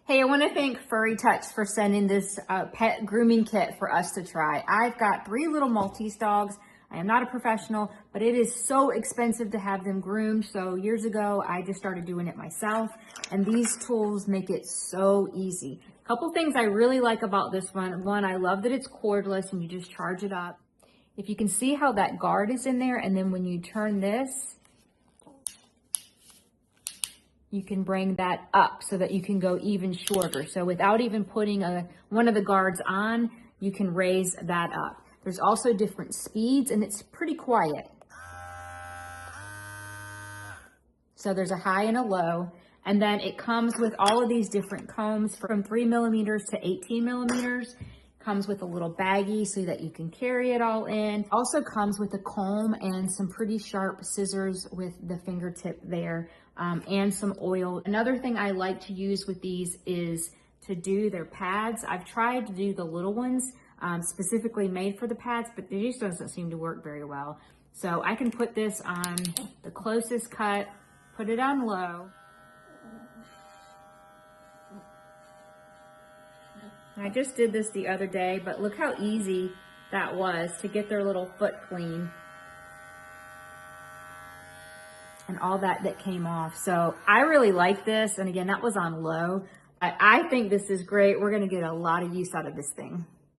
Hey, I want to thank Furry Touch for sending this pet grooming kit for us to try. I've got 3 little Maltese dogs. I am not a professional, but it is so expensive to have them groomed. So years ago, I just started doing it myself, and these tools make it so easy. A couple things I really like about this one. One, I love that it's cordless and you just charge it up. If you can see how that guard is in there, and then when you turn this, you can bring that up so that you can go even shorter. So without even putting one of the guards on, you can raise that up. There's also different speeds, and it's pretty quiet. So there's a high and a low. And then it comes with all of these different combs from 3 millimeters to 18 millimeters. Comes with a little baggie so that you can carry it all in. Also comes with a comb and some pretty sharp scissors with the fingertip there, and some oil. Another thing I like to use with these is to do their pads. I've tried to do the little ones specifically made for the pads, but they just doesn't seem to work very well. So I can put this on the closest cut, put it on low. I just did this the other day, but look how easy that was to get their little foot clean and all that came off. So I really like this. And again, that was on low. I think this is great. We're going to get a lot of use out of this thing.